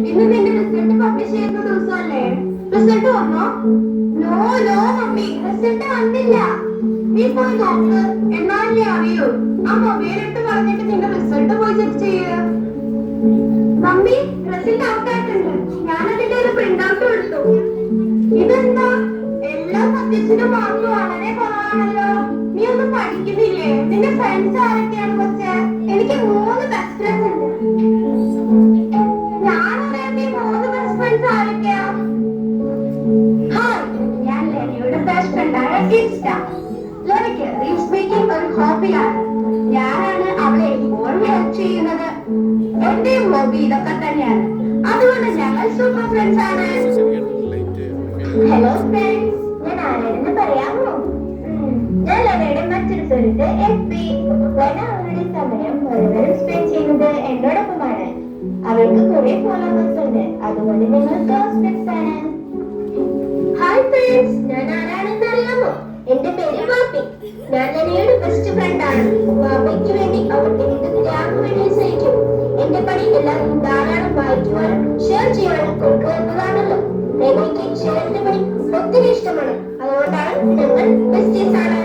ഇന്ന് നിന്റെ result publish ചെയ്യുന്ന ദിവസമല്ലേ? റിസൾട്ട് വന്നോ? നോ നോ മമ്മി, റിസൾട്ട് വന്നില്ല. നീ പോയി നോക്ക്, എന്നാലേ അറിയൂ. ആ മൊബൈൽ എടുത്ത് പറഞ്ഞിട്ട് നിന്റെ റിസൾട്ട് പോയി ചെക്ക് ചെയ്യ്. മമ്മി, റിസൾട്ട് ഔട്ട് ആയിട്ടുണ്ട്. ഞാനതിന്റെ ഒരു പ്രിന്റ് ഔട്ട് എടുത്തു. ഇതെന്താ, എല്ലാ സബ്ജക്റ്റിനും മാർക്ക് വളരെ കുറവാണല്ലോ. നീ ഒന്നും പഠിക്കുന്നില്ലേ? നിന്റെ ഫ്രണ്ട്സ് ആരൊക്കെയാണ് കൊച്ചേ? എനിക്ക് 3 ബെസ്റ്റ് ഫ്രണ്ട്സ് ഉണ്ട്. ഞാനറിയാം നീ 3 ബെസ്റ്റ് ഫ്രണ്ട്സ് ആരൊക്കെയാ? ഹായ്, ഞാൻ ലെനിയുടെ ബെസ്റ്റ് ഫ്രണ്ടായ ഇൻസ്റ്റ. ലെനിക്ക് റീൽസ് മേക്കിംഗ് ഒരു ഹോബിയാണ്. ഞാനാണ് അവളെ എപ്പോഴും ഹെൽപ്പ് ചെയ്യുന്നത്. എന്റെ ഹോബി ഇതൊക്കെ തന്നെയാണ്. അതുകൊണ്ട് ഞങ്ങൾ സൂപ്പർ ഫ്രണ്ട്സ് ആണ്. ഹലോ ഫ്രണ്ട്സ്, ഞാൻ ആരാണെന്ന് പറയാമോ? ഞാൻ ലെനയുടെ മറ്റൊരു സുഹൃത്ത് എസ്പി. ലെന അവളുടെ സമയം മുഴുവനും സ്പെൻഡ് ചെയ്യുന്നത് എന്നോടൊപ്പമാണ്. അവൾക്ക് കുറെ ഫോളോവേഴ്സ് ഉണ്ട്, അതുകൊണ്ട് ഞങ്ങൾ ക്ലോസ് ഫ്രണ്ട്സ് ആണ്. ഹായ് ഫ്രണ്ട്സ്, ഞാൻ ആരാണെന്ന് അറിയാമോ? എന്റെ പേര് വാപ്പി. ഞാൻ ലെനയുടെ ബെസ്റ്റ് ഫ്രണ്ട് ആണ്. വാപ്പയ്ക്ക് വേണ്ടി അവൾക്ക് എന്ത് ത്യാഗം വേണ്ടി സഹിക്കും. എന്റെ പണി എല്ലാവരും ധാരാളം വായിക്കുവാനും ഷെയർ ചെയ്യുവാനും കൊടുക്കുന്നതാണല്ലോ. ലെനയ്ക്ക് ഷെയറിന്റെ പണി ഒത്തിരി ഇഷ്ടമാണ്. അതുകൊണ്ടാണ് ഞങ്ങൾ ബെസ്റ്റീസ് ആണ്.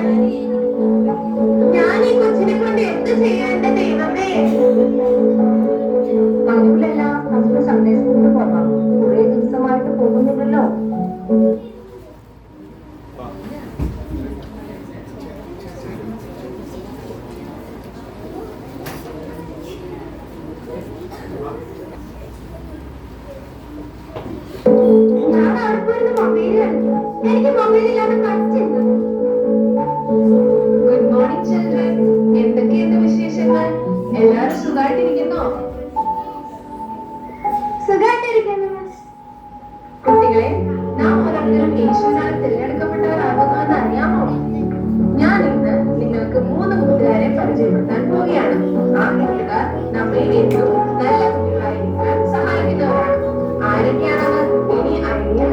ഞാൻ ഈ കൊച്ചിനെ കൊണ്ട് എന്ത് ചെയ്യാൻ എന്റെ ദൈവമേ. വൈകിട്ടല്ല നമുക്ക് സൺഡേ സ്കൂളിൽ പോകാം. കുറെ ദിവസമായിട്ട് പോകുന്നില്ലല്ലോ. ഞാൻ അവിടെ പോയിരുന്ന മൊബൈൽ കളിക്കും. എനിക്ക് മൊബൈൽ ഇല്ലാതെ പറ്റില്ല. ഗുഡ് മോർണിംഗ് ചിൽഡ്രൻ, എന്തൊക്കെയുണ്ട് വിശേഷങ്ങൾ? എല്ലാവരും സുഖമായിട്ടിരിക്കുന്നോ? സുഖമായിട്ടിരിക്കുന്നു മിസ്. കുട്ടികളെ, നാം ഓരോരുത്തരും യേശുവിനാൽ തിരഞ്ഞെടുക്കപ്പെട്ടവരാകുന്നുവെന്ന് അറിയാമോ? ഞാൻ ഇന്ന് നിങ്ങൾക്ക് 3 കൂട്ടുകാരെ പരിചയപ്പെടുത്താൻ പോവുകയാണ്. ആ കൂട്ടുകാർ നമ്മെ ഏറ്റവും നല്ല കുട്ടികളായിരിക്കാൻ സഹായിക്കുന്നവരാണ്. ആരൊക്കെയാണത് ഇനി അറിയാം.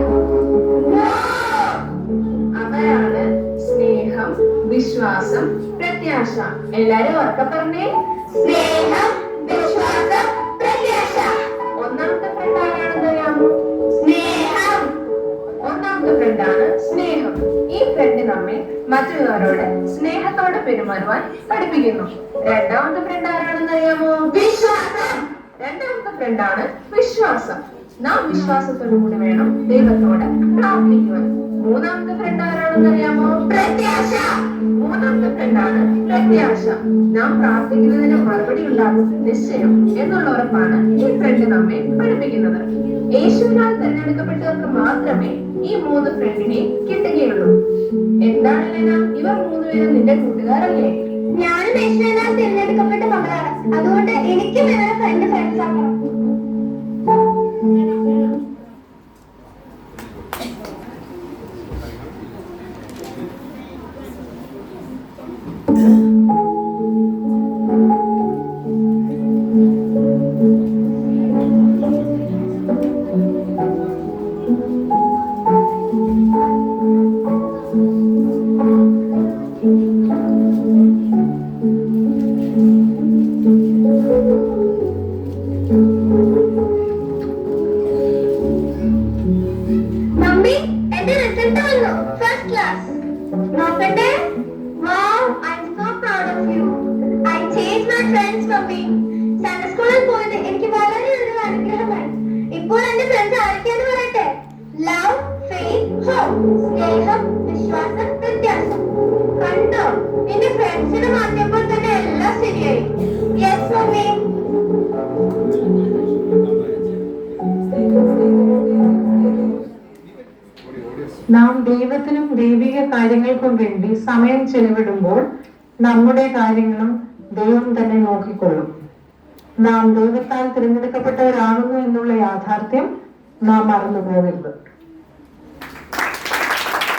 അവരാണ് സ്നേഹം, വിശ്വാസം, പ്രത്യാശ. എല്ലാരും ഉറക്കെ പറഞ്ഞേ, സ്നേഹം, വിശ്വാസം, പ്രത്യാശ. ഒന്നാമത്തെ ഫ്രണ്ട് ആരാണെന്ന് അറിയാമോ? സ്നേഹം. ഒന്നാമത്തെ ഫ്രണ്ടാണ് സ്നേഹം. ഈ ഫ്രണ്ട് നമ്മെ മറ്റുള്ളവരോട് സ്നേഹത്തോടെ പെരുമാറുവാൻ പഠിപ്പിക്കുന്നു. രണ്ടാമത്തെ ഫ്രണ്ട് ആരാണെന്ന് അറിയാമോ? വിശ്വാസം. രണ്ടാമത്തെ ഫ്രണ്ടാണ് വിശ്വാസം. നാം വിശ്വാസത്തോടു കൂടി വേണം ദൈവത്തോട് പ്രാർത്ഥിക്കുവാൻ. മൂന്നാമത്തെ ഫ്രണ്ട് ആരാണെന്ന് അറിയാമോ? പ്രത്യാശ. മൂന്നാമത്തെ ഫ്രണ്ടാണ് പ്രത്യാശ. നാം പ്രാർത്ഥിക്കുന്നതിന് മറുപടി ഉണ്ടാകും നിശ്ചയം എന്നുള്ള ഉറപ്പാണ് ഈ ഫ്രണ്ട് നമ്മെ പഠിപ്പിക്കുന്നത്. യേശുവിനാൽ തിരഞ്ഞെടുക്കപ്പെട്ടവർക്ക് മാത്രമേ ഈ 3 ഫ്രണ്ടിനെ കിട്ടുകയുള്ളൂ. എന്താണ് ലെന, ഇവർ 3 പേരും നിന്റെ കൂട്ടുകാരല്ലേ? ഞാനും യേശുവിനാൽ തിരഞ്ഞെടുക്കപ്പെട്ട മകളാണ്. അതുകൊണ്ട് എനിക്കും ഇവരെ ഫ്രണ്ട്സ് ആക്കണം. മമ്മി, എന്റെ റിസൾട്ട് വന്നു. First class. നോക്കട്ടെ. Wow, I'm so proud of you. I changed my friends, mummy. Sunday സ്കൂളിൽ പോയത് എനിക്ക് വളരെ ഒരു അനുഗ്രഹമായി. ഇപ്പോൾ എന്റെ ഫ്രണ്ട്സ് ആരൊക്കെയാന്ന് പറയട്ടെ. Love, faith, hope. സ്നേഹം, വിശ്വാസം, പ്രത്യാശം. കണ്ടോ, എന്റെ ഫ്രണ്ട്സിനെ മാറ്റിയപ്പോൾ തന്നെ എല്ലാം ശരിയായി. Yes mummy. നാം ദൈവത്തിനും ദൈവിക കാര്യങ്ങൾക്കും വേണ്ടി സമയം ചെലവിടുമ്പോൾ നമ്മുടെ കാര്യങ്ങളും ദൈവം തന്നെ നോക്കിക്കൊള്ളും. നാം ദൈവത്താൽ തിരഞ്ഞെടുക്കപ്പെട്ടവരാകുന്നു എന്നുള്ള യാഥാർത്ഥ്യം നാം മറന്നു പോകരുത്.